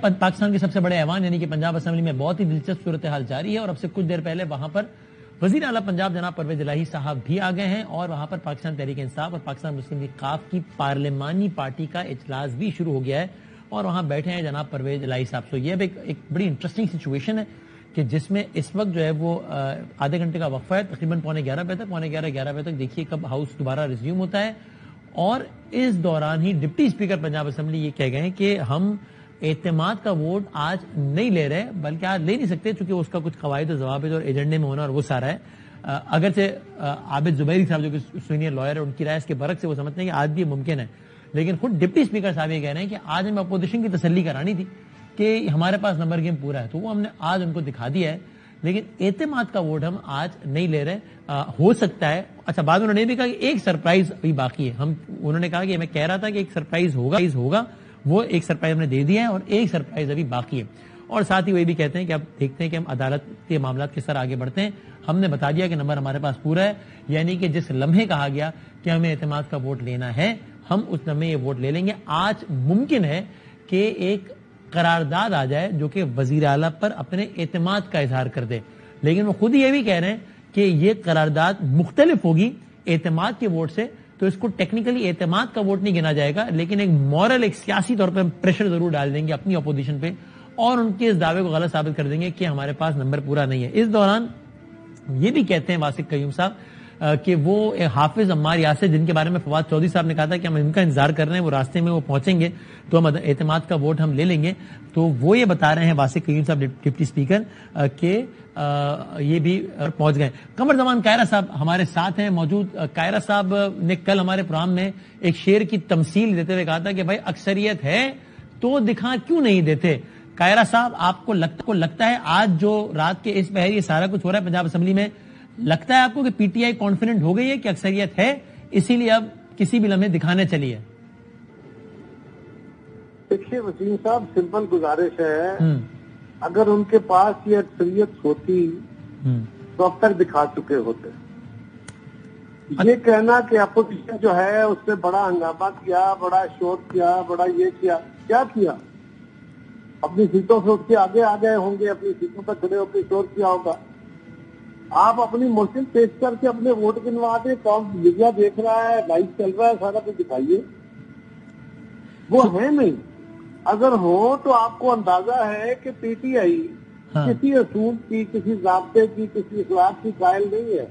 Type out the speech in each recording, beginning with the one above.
پاکستان کے سب سے بڑے ایوان یعنی کہ پنجاب اسمبلی میں بہت ہی دلچسپ صورتحال جاری ہے اور اب سے کچھ دیر پہلے وہاں پر وزیر اعلیٰ پنجاب جناب پرویز الہی صاحب بھی آ گئے ہیں اور وہاں پر پاکستان تحریک انصاف اور پاکستان مسلم لیگ ق کی پارلیمانی پارٹی کا اجلاس بھی شروع ہو گیا ہے اور وہاں بیٹھے ہیں جناب پرویز الہی صاحب. سو یہ ایک بڑی انٹرسٹنگ سچویشن ہے کہ جس میں اس وقت جو ہے وہ آدھے گھنٹے کا وقفہ ہے تقریباً 11:15 بجے تک 11:30 بجے تک دیکھیے کب ہاؤس دوبارہ ریزیوم ہوتا ہے. اور اس دوران ہی ڈپٹی اسپیکر پنجاب اسمبلی یہ کہہ گئے ہیں کہ ہم اعتماد کا ووٹ آج نہیں لے رہے بلکہ آج لے نہیں سکتے چونکہ اس کا کچھ قواعد و ضوابط اور ایجنڈے میں ہونا اور وہ سارا ہے. اگرچہ عابد زبیری صاحب جو کہ سینئر لائر ہے ان کی رائے اس کے برعکس سے وہ سمجھتے ہیں کہ آج بھی ممکن ہے لیکن خود ڈپٹی اسپیکر صاحب یہ کہہ رہے ہیں کہ آج ہمیں اپوزیشن کی تسلی کرانی تھی کہ ہمارے پاس نمبر گیم پورا ہے تو وہ ہم نے آج ان کو دکھا دیا ہے لیکن اعتماد کا ووٹ ہم آج نہیں لے رہے. ہو سکتا ہے اچھا بعد میں انہوں نے بھی کہا کہ ایک سرپرائز ابھی باقی ہے. انہوں نے کہا کہ میں کہہ رہا تھا کہ ایک سرپرائز ہوگا وہ ایک سرپرائز ہم نے دے دیا ہے اور ایک سرپرائز ابھی باقی ہے. اور ساتھ ہی وہ بھی کہتے ہیں کہ اب دیکھتے ہیں کہ ہم عدالت کے معاملات کس طرح آگے بڑھتے ہیں. ہم نے بتا دیا کہ نمبر ہمارے پاس پورا ہے یعنی کہ جس لمحے کہا گیا کہ ہمیں اعتماد کا ووٹ لینا ہے ہم اس لمحے یہ ووٹ لے لیں گے. آج ممکن ہے کہ ایک قرارداد آ جائے جو کہ وزیر اعلیٰ پر اپنے اعتماد کا اظہار کر دے لیکن وہ خود یہ بھی کہہ رہے ہیں کہ یہ قرارداد مختلف ہوگی اعتماد کے ووٹ سے تو اس کو ٹیکنیکلی اعتماد کا ووٹ نہیں گنا جائے گا لیکن ایک مورل ایک سیاسی طور پہ پریشر ضرور ڈال دیں گے اپنی اپوزیشن پہ اور ان کے اس دعوے کو غلط ثابت کر دیں گے کہ ہمارے پاس نمبر پورا نہیں ہے. اس دوران یہ بھی کہتے ہیں واسق قیوم صاحب کہ وہ حافظ عمار یاسر جن کے بارے میں فواد چودھری صاحب نے کہا تھا کہ ہم ان کا انتظار کر رہے ہیں وہ راستے میں وہ پہنچیں گے تو ہم اعتماد کا ووٹ ہم لے لیں گے. تو وہ یہ بتا رہے ہیں واسق قیوم صاحب ڈپٹی اسپیکر کہ یہ بھی پہنچ گئے. قمر زمان کائرہ صاحب ہمارے ساتھ ہیں موجود. کائرہ صاحب نے کل ہمارے پروگرام میں ایک شعر کی تمثیل دیتے ہوئے کہا تھا کہ بھائی اکثریت ہے تو دکھا کیوں نہیں دیتے. کائرہ صاحب آپ کو لگتا ہے آج جو رات کے اس پہر یہ سارا کچھ ہو رہا ہے پنجاب اسمبلی میں لگتا ہے آپ کو کہ پی ٹی آئی کانفیڈنٹ ہو گئی ہے کہ اکثریت ہے اسی لیے اب کسی بھی لمحے دکھانے چلی ہے؟ دیکھیے وسیم صاحب سمپل گزارش ہے اگر ان کے پاس یہ اکثریت ہوتی تو اب تک دکھا چکے ہوتے. یہ کہنا کہ اپوزیشن جو ہے اس نے بڑا ہنگامہ کیا بڑا شور کیا بڑا یہ کیا کیا اپنی سیٹوں سے اٹھ کے آگے آ گئے ہوں گے اپنی سیٹوں پر کھڑے ہو کے شور کیا ہوگا. آپ اپنی موشن پیش کر کے اپنے ووٹ گنوا دیں کون میڈیا دیکھ رہا ہے لائیو چل رہا ہے سارا کچھ دکھائیے. وہ ہے نہیں. اگر ہو تو آپ کو اندازہ ہے کہ پی ٹی آئی کسی اصول کی کسی ضابطے کی کسی اخلاق کی قائل نہیں ہے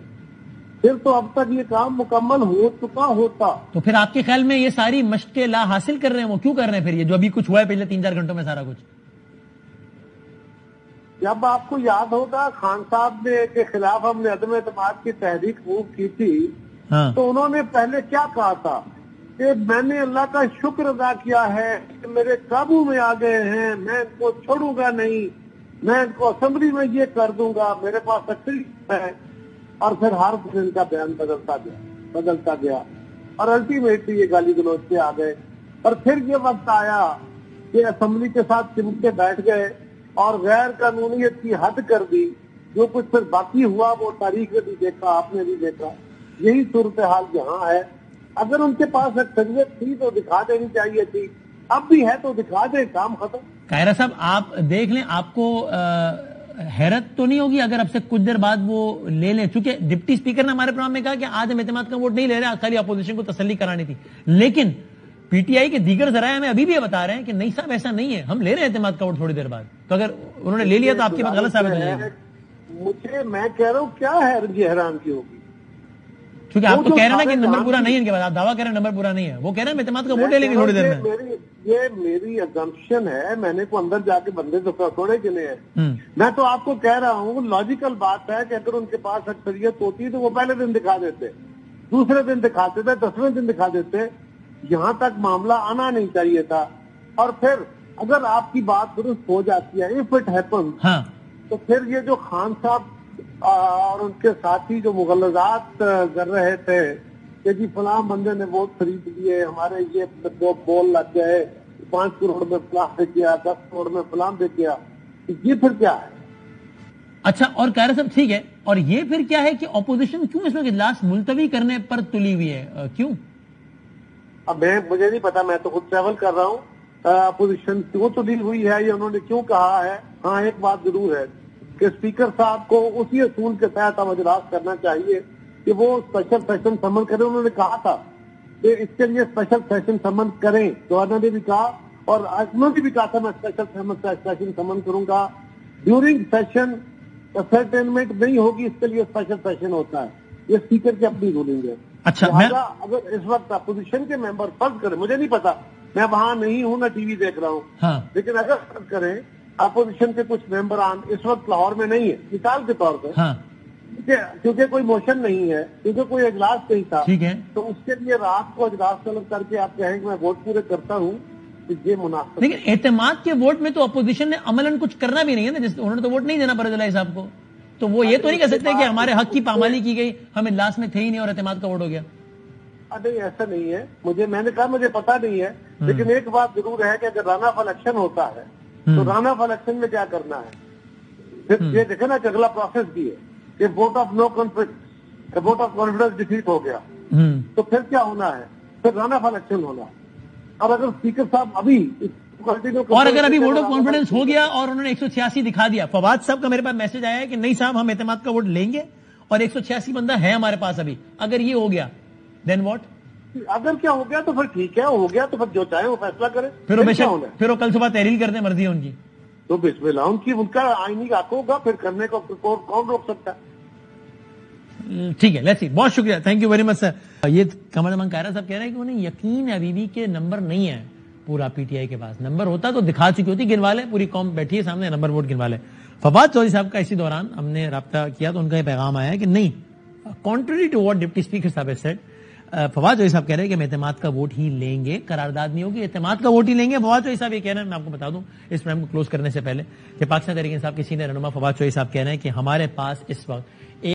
پھر تو اب تک یہ کام مکمل ہو چکا ہوتا. تو پھر آپ کے خیال میں یہ ساری مشق لا حاصل کر رہے ہیں وہ کیوں کر رہے ہیں پھر یہ جو ابھی کچھ ہوا ہے پچھلے 3-4 گھنٹوں میں سارا کچھ؟ جب آپ کو یاد ہوگا خان صاحب کے خلاف ہم نے عدم اعتماد کی تحریک موو کی تھی تو انہوں نے پہلے کیا کہا تھا کہ میں نے اللہ کا شکر ادا کیا ہے کہ میرے قابو میں آ گئے ہیں میں ان کو چھوڑوں گا نہیں میں ان کو اسمبلی میں یہ کر دوں گا میرے پاس اکثریت ہے. اور پھر ہر دن کا بیان بدلتا گیا اور الٹیمیٹلی یہ گالی گلوچ پہ آ گئے. اور پھر یہ وقت آیا کہ اسمبلی کے ساتھ چمٹ کے بیٹھ گئے اور غیر قانونیت کی حد کر دی. جو کچھ پھر باقی ہوا وہ تاریخ نے بھی دیکھا آپ نے بھی دیکھا. یہی صورتحال یہاں ہے. اگر ان کے پاس اکثریت تھی تو دکھا دینی چاہیے تھی. اب بھی ہے تو دکھا دیں کام ختم. کائرہ صاحب آپ دیکھ لیں آپ کو حیرت تو نہیں ہوگی اگر اب سے کچھ دیر بعد وہ لے لیں چونکہ ڈپٹی اسپیکر نے ہمارے پروگرام میں کہا کہ آج ہم اعتماد کا ووٹ نہیں لے رہے خالی اپوزیشن کو تسلی کرانی تھی لیکن پی ٹی آئی کے دیگر ذرائع ہمیں ابھی بھی یہ بتا رہے ہیں کہ نہیں صاحب ایسا نہیں ہے ہم لے رہے ہیں اعتماد کا ووٹ تھوڑی دیر بعد. تو اگر انہوں نے لے لیا تو آپ کی بات غلط ثابت ہو جائے گی. میں کہہ رہا ہوں کیا حیران کی ہوگی کیونکہ آپ تو کہہ رہے ہیں نا کہ نمبر پورا نہیں ہے ان کے بعد آپ دعویٰ کہہ رہے ہیں نمبر پورا نہیں ہے وہ کہہ رہے ہیں اعتماد کا ووٹ لے لیں گے تھوڑی دیر میں. یہ میری ازمپشن ہے میں نے کو اندر جا کے بندے تو تھوڑے گنے ہیں. میں تو آپ کو کہہ رہا ہوں لاجیکل بات ہے کہ اگر ان کے پاس اکثریت ہوتی تو وہ پہلے دن دکھا دیتے دوسرے دن دکھاتے تھے 10ویں دن دکھا دیتے. یہاں تک معاملہ آنا نہیں چاہیے تھا. اور پھر اگر آپ کی بات درست ہو جاتی ہے اف اٹ ہیپن تو پھر یہ جو خان صاحب اور ان کے ساتھی جو مغلظات کر رہے تھے کہ جی فلاں بندے نے ووٹ خرید لیے ہمارے یہ بول لگ گئے 5 کروڑ میں فلاں دے کیا 10 کروڑ میں فلاں دے کیا یہ پھر کیا ہے؟ اچھا اور کائرہ صاحب ٹھیک ہے اور یہ پھر کیا ہے کہ اپوزیشن کیوں اس میں اجلاس ملتوی کرنے پر تلی ہوئی ہے کیوں؟ اب مجھے نہیں پتا میں تو خود ٹریول کر رہا ہوں اپوزیشن کیوں تبدیل ہوئی ہے یا انہوں نے کیوں کہا ہے. ہاں ایک بات ضرور ہے کہ اسپیکر صاحب کو اسی اصول کے تحت اب اجلاس کرنا چاہیے کہ وہ اسپیشل سیشن سمن کریں. انہوں نے کہا تھا کہ اس کے لیے اسپیشل سیشن سمن کریں, گورنر نے بھی کہا اور انہوں نے بھی کہا تھا میں اسپیشل سیشن سمن کروں گا. ڈیورنگ سیشن اسرٹینمنٹ نہیں ہوگی, اس کے لیے اسپیشل سیشن ہوتا ہے. یہ اسپیکر کی اپنی رولنگ ہے. اچھا, اگر اس وقت اپوزیشن کے ممبر فرض کریں, مجھے نہیں پتا, میں وہاں نہیں ہوں, میں ٹی وی دیکھ رہا ہوں, لیکن اگر فرض کریں اپوزیشن کے کچھ ممبران اس وقت لاہور میں نہیں ہے, مثال کے طور پر, کیونکہ کوئی موشن نہیں ہے, کیونکہ کوئی اجلاس نہیں تھا, تو اس کے لیے رات کو اجلاس طلب کر کے آپ کہیں کہ میں ووٹ پورے کرتا ہوں, یہ مناسب. لیکن اعتماد کے ووٹ میں تو اپوزیشن نے عملاً کچھ کرنا بھی نہیں ہے نا, جس انہوں نے تو ووٹ نہیں دینا پرویز الہی صاحب کو, تو وہ یہ تو نہیں کہہ سکتے کہ ہمارے حق کی پامالی کی گئی, ہم اجلاس میں تھے ہی نہیں اور اعتماد کا ووٹ ہو گیا. نہیں, ایسا نہیں ہے. میں نے کہا مجھے پتا نہیں ہے, لیکن ایک بات ضرور ہے کہ اگر رن آف الیکشن ہوتا ہے تو رن آف الیکشن میں کیا کرنا ہے, پھر یہ دیکھیں نا کہ اگلا پروسیس بھی ہے کہ vote of no confidence, vote of confidence defeat ہو گیا, تو پھر کیا ہونا ہے, پھر رن آف الیکشن ہونا. اور اگر اسپیکر صاحب ابھی اور اگر ابھی ووٹ آف کانفیڈنس ہو گیا اور انہوں نے 186 دکھا دیا, فواد صاحب کا میرے پاس میسج آیا ہے کہ نہیں صاحب ہم اعتماد کا ووٹ لیں گے اور 186 بندہ ہے ہمارے پاس ابھی, اگر یہ ہو گیا دین واٹ؟ اگر کیا ہو گیا تو پھر ٹھیک ہے, ہو گیا تو پھر جو چاہے وہ فیصلہ کرے, پھر وہ کل صبح تحریل کرتے, مرضی ہے ان کی, تو بسم اللہ, ان کا آئینی حق ہوگا, پھر کرنے کو کون روک سکتا ہے. ٹھیک ہے, لیٹس سی. بہت شکریہ, تھینک یو ویری مچ سر. یہ قمر زمان قاہرہ صاحب کہہ رہے ہیں کہ انہیں یقین ابھی بھی کہ نمبر نہیں ہے پورا پی ٹی آئی کے پاس, نمبر ہوتا تو دکھا چکی ہوتی, گنوا لے, پوری قوم بیٹھی ہے سامنے, نمبر ووٹ گنوا لے. فواد چودھری صاحب کا اسی دوران ہم نے رابطہ کیا تو ان کا یہ پیغام آیا کہ نہیں, contrary to what deputy speaker صاحب ہیز سیڈ, فواد چودھری صاحب کہہ رہے ہیں کہ ہم اعتماد کا ووٹ ہی لیں گے, قرارداد نہیں ہوگی, اعتماد کا ووٹ ہی لیں گے. فواد چودھری صاحب یہ کہہ رہے ہیں, میں آپ کو بتا دوں اس پروگرام کو کلوز کرنے سے پہلے, کہ پاکستان تحریک انصاف کے سینئر رہنما فواد چودھری صاحب کہہ رہے ہیں کہ ہمارے پاس اس وقت